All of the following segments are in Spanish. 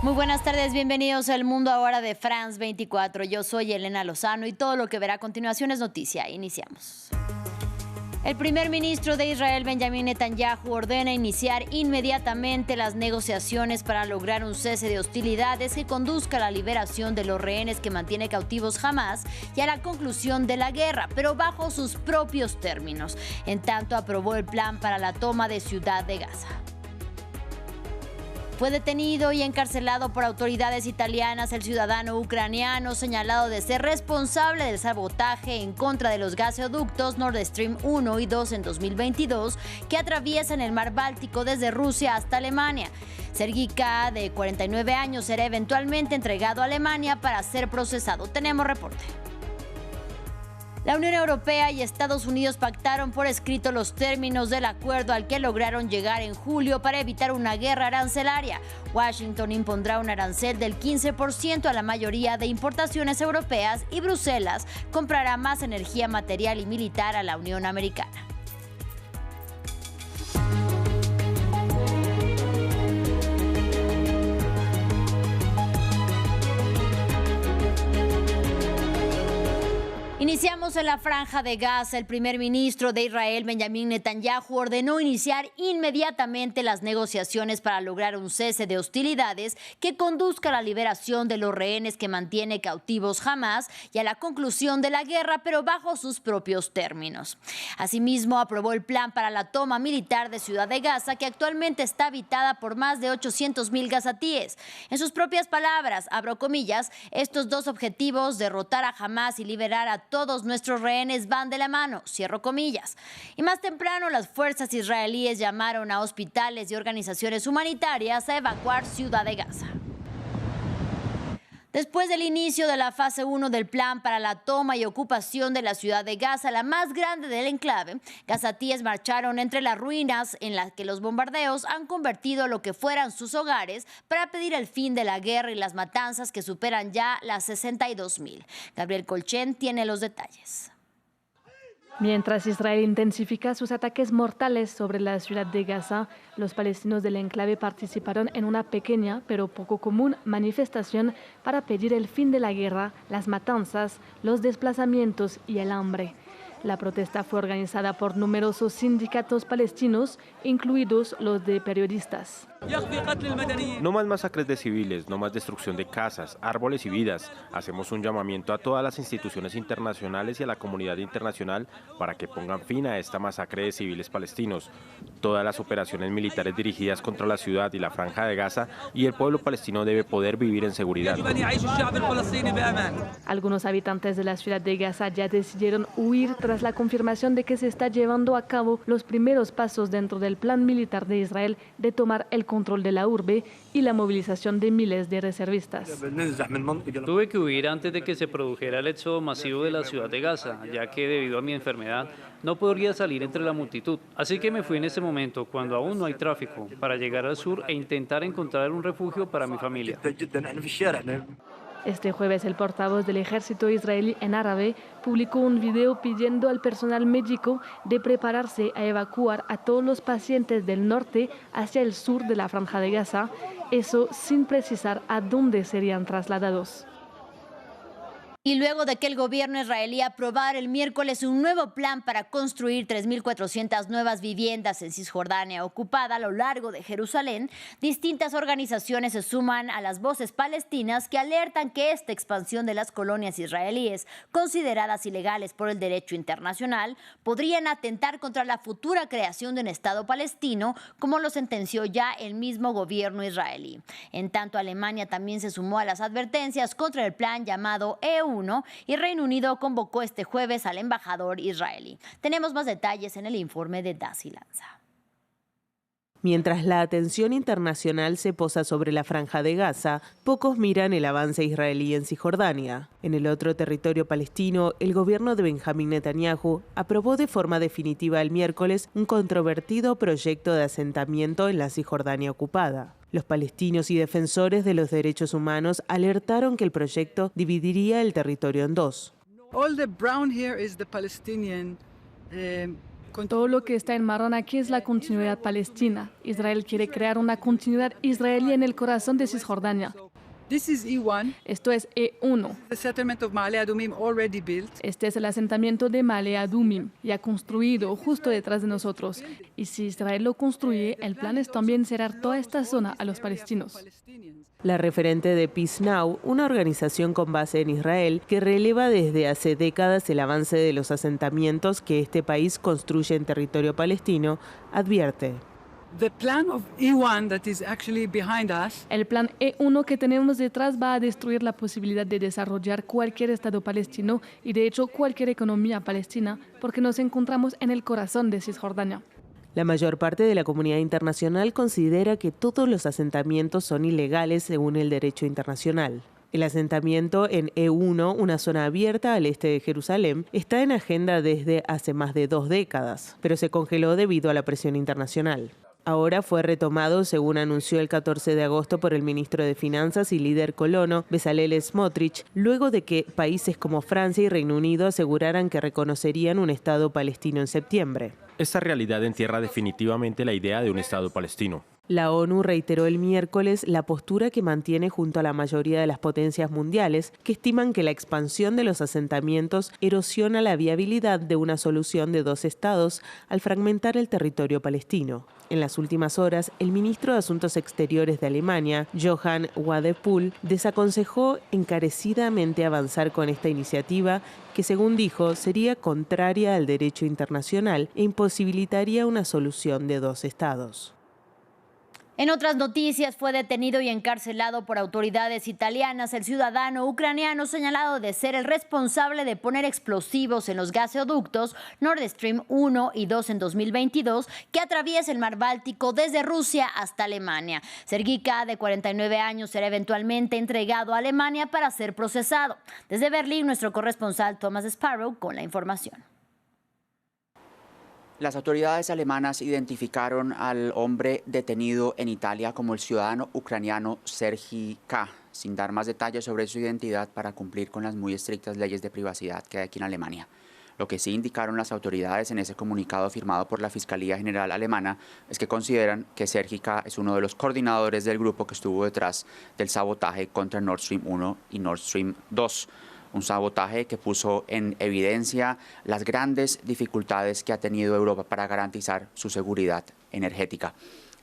Muy buenas tardes, bienvenidos al Mundo Ahora de France 24. Yo soy Elena Lozano y todo lo que verá a continuación es noticia. Iniciamos. El primer ministro de Israel, Benjamín Netanyahu, ordena iniciar inmediatamente las negociaciones para lograr un cese de hostilidades que conduzca a la liberación de los rehenes que mantiene cautivos Hamás y a la conclusión de la guerra, pero bajo sus propios términos. En tanto, aprobó el plan para la toma de Ciudad de Gaza. Fue detenido y encarcelado por autoridades italianas el ciudadano ucraniano señalado de ser responsable del sabotaje en contra de los gasoductos Nord Stream 1 y 2 en 2022 que atraviesan el mar Báltico desde Rusia hasta Alemania. Sergei K., de 49 años, será eventualmente entregado a Alemania para ser procesado. Tenemos reporte. La Unión Europea y Estados Unidos pactaron por escrito los términos del acuerdo al que lograron llegar en julio para evitar una guerra arancelaria. Washington impondrá un arancel del 15% a la mayoría de importaciones europeas y Bruselas comprará más energía material y militar a la Unión Americana. Iniciamos en la Franja de Gaza. El primer ministro de Israel, Benjamín Netanyahu, ordenó iniciar inmediatamente las negociaciones para lograr un cese de hostilidades que conduzca a la liberación de los rehenes que mantiene cautivos Hamás y a la conclusión de la guerra, pero bajo sus propios términos. Asimismo, aprobó el plan para la toma militar de Ciudad de Gaza, que actualmente está habitada por más de 800,000 gazatíes. En sus propias palabras, abro comillas, estos dos objetivos, derrotar a Hamás y liberar a todos nuestros rehenes, van de la mano, cierro comillas. Y más temprano, las fuerzas israelíes llamaron a hospitales y organizaciones humanitarias a evacuar Ciudad de Gaza. Después del inicio de la fase 1 del plan para la toma y ocupación de la Ciudad de Gaza, la más grande del enclave, gazatíes marcharon entre las ruinas en las que los bombardeos han convertido lo que fueran sus hogares para pedir el fin de la guerra y las matanzas que superan ya las 62,000. Gabriel Colchen tiene los detalles. Mientras Israel intensifica sus ataques mortales sobre la ciudad de Gaza, los palestinos del enclave participaron en una pequeña pero poco común manifestación para pedir el fin de la guerra, las matanzas, los desplazamientos y el hambre. La protesta fue organizada por numerosos sindicatos palestinos, incluidos los de periodistas. No más masacres de civiles, no más destrucción de casas, árboles y vidas. Hacemos un llamamiento a todas las instituciones internacionales y a la comunidad internacional para que pongan fin a esta masacre de civiles palestinos. Todas las operaciones militares dirigidas contra la ciudad y la Franja de Gaza y el pueblo palestino debe poder vivir en seguridad. Algunos habitantes de la ciudad de Gaza ya decidieron huir tras la confirmación de que se está llevando a cabo los primeros pasos dentro del plan militar de Israel de tomar el control de la urbe y la movilización de miles de reservistas. Tuve que huir antes de que se produjera el éxodo masivo de la ciudad de Gaza, ya que debido a mi enfermedad no podría salir entre la multitud. Así que me fui en ese momento, cuando aún no hay tráfico, para llegar al sur e intentar encontrar un refugio para mi familia. Este jueves, el portavoz del ejército israelí en árabe publicó un video pidiendo al personal médico de prepararse a evacuar a todos los pacientes del norte hacia el sur de la Franja de Gaza, eso sin precisar a dónde serían trasladados. Y luego de que el gobierno israelí aprobara el miércoles un nuevo plan para construir 3,400 nuevas viviendas en Cisjordania ocupada a lo largo de Jerusalén, distintas organizaciones se suman a las voces palestinas que alertan que esta expansión de las colonias israelíes, consideradas ilegales por el derecho internacional, podrían atentar contra la futura creación de un Estado palestino, como lo sentenció ya el mismo gobierno israelí. En tanto, Alemania también se sumó a las advertencias contra el plan llamado EU y Reino Unido convocó este jueves al embajador israelí. Tenemos más detalles en el informe de Daci Lanza. Mientras la atención internacional se posa sobre la Franja de Gaza, pocos miran el avance israelí en Cisjordania. En el otro territorio palestino, el gobierno de Benjamín Netanyahu aprobó de forma definitiva el miércoles un controvertido proyecto de asentamiento en la Cisjordania ocupada. Los palestinos y defensores de los derechos humanos alertaron que el proyecto dividiría el territorio en dos. Todo lo que está en marrón aquí es la continuidad palestina. Israel quiere crear una continuidad israelí en el corazón de Cisjordania. Esto es E1. Este es el asentamiento de Male Adumim, ya construido justo detrás de nosotros. Y si Israel lo construye, el plan es también cerrar toda esta zona a los palestinos. La referente de Peace Now, una organización con base en Israel que releva desde hace décadas el avance de los asentamientos que este país construye en territorio palestino, advierte. El plan E1 que tenemos detrás va a destruir la posibilidad de desarrollar cualquier Estado palestino y de hecho cualquier economía palestina, porque nos encontramos en el corazón de Cisjordania. La mayor parte de la comunidad internacional considera que todos los asentamientos son ilegales según el derecho internacional. El asentamiento en E1, una zona abierta al este de Jerusalén, está en agenda desde hace más de 2 décadas, pero se congeló debido a la presión internacional. Ahora fue retomado, según anunció el 14 de agosto por el ministro de Finanzas y líder colono, Bezalel Smotrich, luego de que países como Francia y Reino Unido aseguraran que reconocerían un Estado palestino en septiembre. Esta realidad entierra definitivamente la idea de un Estado palestino. La ONU reiteró el miércoles la postura que mantiene junto a la mayoría de las potencias mundiales, que estiman que la expansión de los asentamientos erosiona la viabilidad de una solución de 2 estados al fragmentar el territorio palestino. En las últimas horas, el ministro de Asuntos Exteriores de Alemania, Johann Wadephul, desaconsejó encarecidamente avanzar con esta iniciativa que, según dijo, sería contraria al derecho internacional e imposibilitaría una solución de 2 estados. En otras noticias, fue detenido y encarcelado por autoridades italianas el ciudadano ucraniano señalado de ser el responsable de poner explosivos en los gasoductos Nord Stream 1 y 2 en 2022 que atraviesa el mar Báltico desde Rusia hasta Alemania. Sergei K., de 49 años, será eventualmente entregado a Alemania para ser procesado. Desde Berlín, nuestro corresponsal Thomas Sparrow con la información. Las autoridades alemanas identificaron al hombre detenido en Italia como el ciudadano ucraniano Sergei K., sin dar más detalles sobre su identidad para cumplir con las muy estrictas leyes de privacidad que hay aquí en Alemania. Lo que sí indicaron las autoridades en ese comunicado firmado por la Fiscalía General Alemana es que consideran que Sergei K. es uno de los coordinadores del grupo que estuvo detrás del sabotaje contra Nord Stream 1 y Nord Stream 2. Un sabotaje que puso en evidencia las grandes dificultades que ha tenido Europa para garantizar su seguridad energética.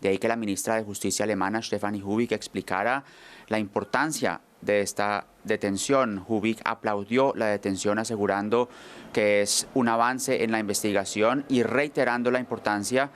De ahí que la ministra de Justicia alemana, Stefanie Hubig, explicara la importancia de esta detención. Hubig aplaudió la detención asegurando que es un avance en la investigación y reiterando la importancia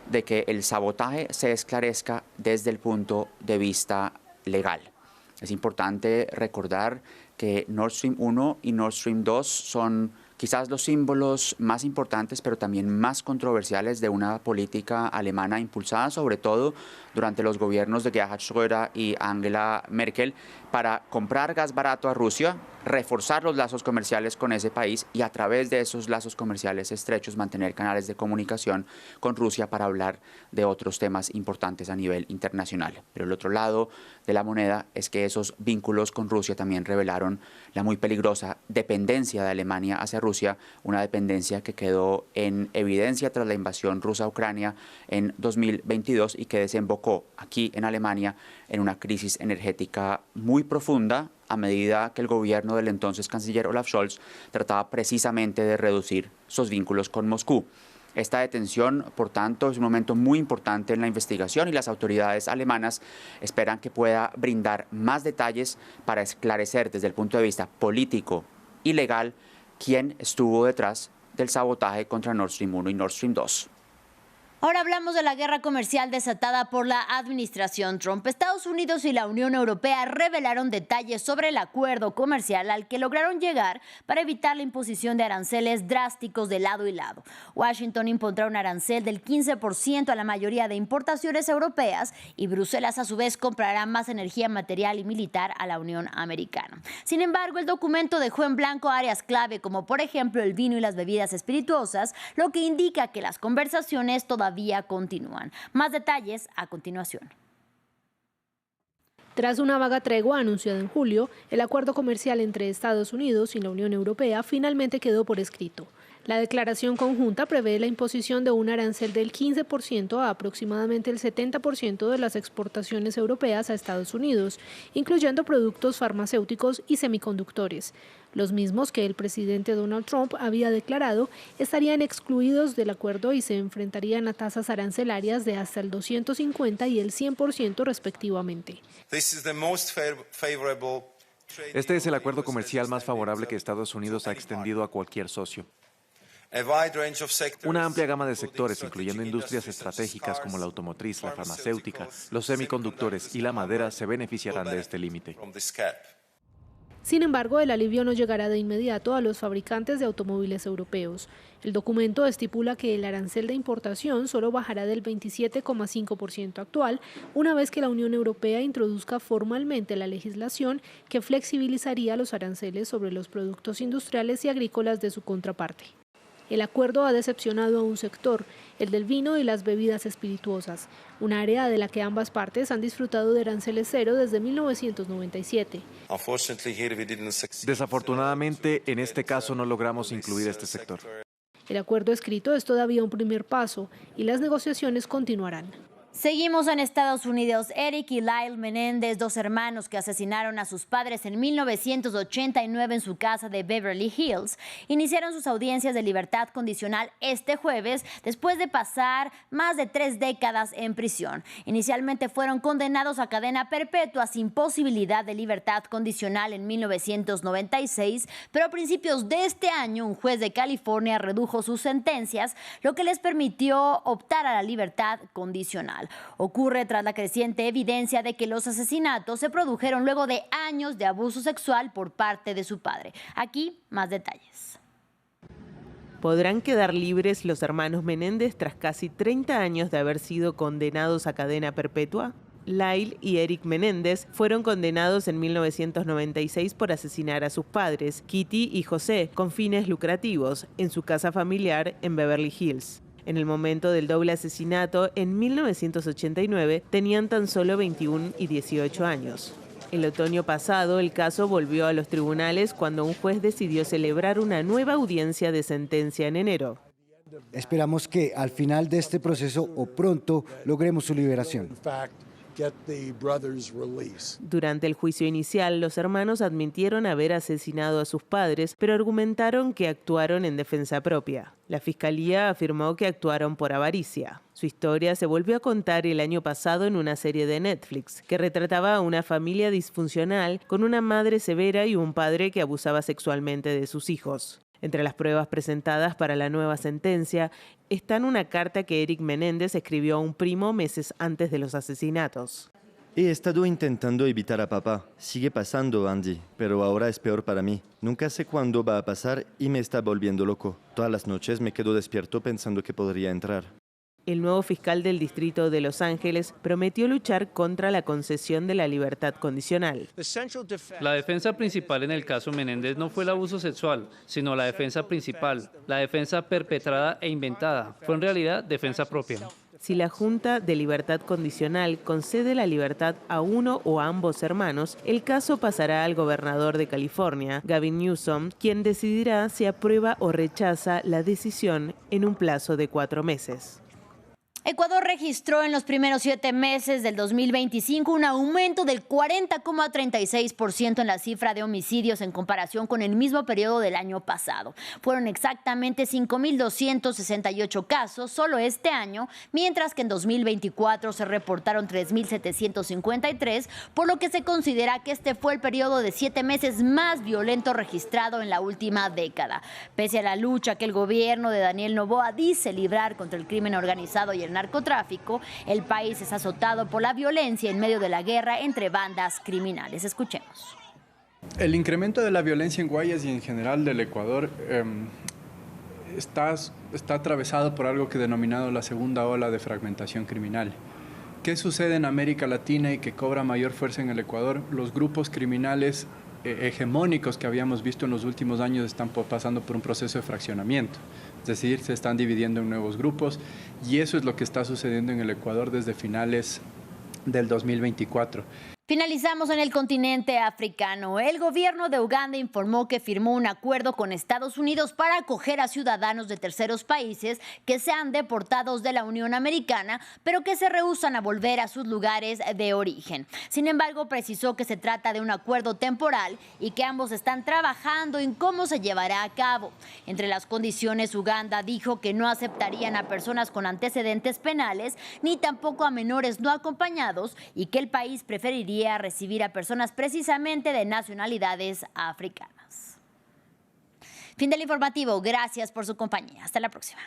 de que el sabotaje se esclarezca desde el punto de vista legal. Es importante recordar que Nord Stream 1 y Nord Stream 2 son quizás los símbolos más importantes, pero también más controversiales de una política alemana impulsada sobre todo durante los gobiernos de Gerhard Schröder y Angela Merkel para comprar gas barato a Rusia, reforzar los lazos comerciales con ese país y a través de esos lazos comerciales estrechos mantener canales de comunicación con Rusia para hablar de otros temas importantes a nivel internacional. Pero el otro lado de la moneda es que esos vínculos con Rusia también revelaron la muy peligrosa dependencia de Alemania hacia Rusia, una dependencia que quedó en evidencia tras la invasión rusa a Ucrania en 2022 y que desembocó aquí en Alemania en una crisis energética muy profunda a medida que el gobierno del entonces canciller Olaf Scholz trataba precisamente de reducir sus vínculos con Moscú. Esta detención, por tanto, es un momento muy importante en la investigación y las autoridades alemanas esperan que pueda brindar más detalles para esclarecer desde el punto de vista político y legal quién estuvo detrás del sabotaje contra Nord Stream 1 y Nord Stream 2. Ahora hablamos de la guerra comercial desatada por la administración Trump. Estados Unidos y la Unión Europea revelaron detalles sobre el acuerdo comercial al que lograron llegar para evitar la imposición de aranceles drásticos de lado y lado. Washington impondrá un arancel del 15% a la mayoría de importaciones europeas y Bruselas a su vez comprará más energía material y militar a la Unión Americana. Sin embargo, el documento dejó en blanco áreas clave como por ejemplo el vino y las bebidas espirituosas, lo que indica que las conversaciones todavía continúan. Más detalles a continuación. Tras una vaga tregua anunciada en julio, el acuerdo comercial entre Estados Unidos y la Unión Europea finalmente quedó por escrito. La declaración conjunta prevé la imposición de un arancel del 15% a aproximadamente el 70% de las exportaciones europeas a Estados Unidos, incluyendo productos farmacéuticos y semiconductores. Los mismos que el presidente Donald Trump había declarado estarían excluidos del acuerdo y se enfrentarían a tasas arancelarias de hasta el 250 y el 100% respectivamente. Este es el acuerdo comercial más favorable que Estados Unidos ha extendido a cualquier socio. Una amplia gama de sectores, incluyendo industrias estratégicas como la automotriz, la farmacéutica, los semiconductores y la madera, se beneficiarán de este límite. Sin embargo, el alivio no llegará de inmediato a los fabricantes de automóviles europeos. El documento estipula que el arancel de importación solo bajará del 27,5% actual, una vez que la Unión Europea introduzca formalmente la legislación que flexibilizaría los aranceles sobre los productos industriales y agrícolas de su contraparte. El acuerdo ha decepcionado a un sector, el del vino y las bebidas espirituosas, un área de la que ambas partes han disfrutado de aranceles cero desde 1997. Desafortunadamente, en este caso no logramos incluir este sector. El acuerdo escrito es todavía un primer paso y las negociaciones continuarán. Seguimos en Estados Unidos. Eric y Lyle Menéndez, dos hermanos que asesinaron a sus padres en 1989 en su casa de Beverly Hills, iniciaron sus audiencias de libertad condicional este jueves después de pasar más de 3 décadas en prisión. Inicialmente fueron condenados a cadena perpetua sin posibilidad de libertad condicional en 1996, pero a principios de este año un juez de California redujo sus sentencias, lo que les permitió optar a la libertad condicional. Ocurre tras la creciente evidencia de que los asesinatos se produjeron luego de años de abuso sexual por parte de su padre. Aquí, más detalles. ¿Podrán quedar libres los hermanos Menéndez tras casi 30 años de haber sido condenados a cadena perpetua? Lyle y Eric Menéndez fueron condenados en 1996 por asesinar a sus padres, Kitty y José, con fines lucrativos, en su casa familiar en Beverly Hills. En el momento del doble asesinato, en 1989, tenían tan solo 21 y 18 años. El otoño pasado, el caso volvió a los tribunales cuando un juez decidió celebrar una nueva audiencia de sentencia en enero. Esperamos que al final de este proceso o pronto logremos su liberación. Durante el juicio inicial, los hermanos admitieron haber asesinado a sus padres, pero argumentaron que actuaron en defensa propia. La fiscalía afirmó que actuaron por avaricia. Su historia se volvió a contar el año pasado en una serie de Netflix, que retrataba a una familia disfuncional con una madre severa y un padre que abusaba sexualmente de sus hijos. Entre las pruebas presentadas para la nueva sentencia están una carta que Eric Menéndez escribió a un primo meses antes de los asesinatos. He estado intentando evitar a papá. Sigue pasando, Andy, pero ahora es peor para mí. Nunca sé cuándo va a pasar y me está volviendo loco. Todas las noches me quedo despierto pensando que podría entrar. El nuevo fiscal del distrito de Los Ángeles prometió luchar contra la concesión de la libertad condicional. La defensa principal en el caso Menéndez no fue el abuso sexual, sino la defensa principal, la defensa perpetrada e inventada. Fue en realidad defensa propia. Si la Junta de Libertad Condicional concede la libertad a uno o a ambos hermanos, el caso pasará al gobernador de California, Gavin Newsom, quien decidirá si aprueba o rechaza la decisión en un plazo de 4 meses. Ecuador registró en los primeros 7 meses del 2025 un aumento del 40,36% en la cifra de homicidios en comparación con el mismo periodo del año pasado. Fueron exactamente 5.268 casos solo este año, mientras que en 2024 se reportaron 3.753, por lo que se considera que este fue el periodo de 7 meses más violento registrado en la última década. Pese a la lucha que el gobierno de Daniel Noboa dice librar contra el crimen organizado y el narcotráfico, el país es azotado por la violencia en medio de la guerra entre bandas criminales. Escuchemos. El incremento de la violencia en Guayas y en general del Ecuador está atravesado por algo que he denominado la segunda ola de fragmentación criminal. ¿Qué sucede en América Latina y que cobra mayor fuerza en el Ecuador? Los grupos criminales hegemónicos que habíamos visto en los últimos años están pasando por un proceso de fraccionamiento, es decir, se están dividiendo en nuevos grupos y eso es lo que está sucediendo en el Ecuador desde finales del 2024. Finalizamos en el continente africano. El gobierno de Uganda informó que firmó un acuerdo con Estados Unidos para acoger a ciudadanos de terceros países que sean deportados de la Unión Americana, pero que se rehúsan a volver a sus lugares de origen. Sin embargo, precisó que se trata de un acuerdo temporal y que ambos están trabajando en cómo se llevará a cabo. Entre las condiciones, Uganda dijo que no aceptarían a personas con antecedentes penales ni tampoco a menores no acompañados y que el país preferiría recibir a personas precisamente de nacionalidades africanas. Fin del informativo. Gracias por su compañía. Hasta la próxima.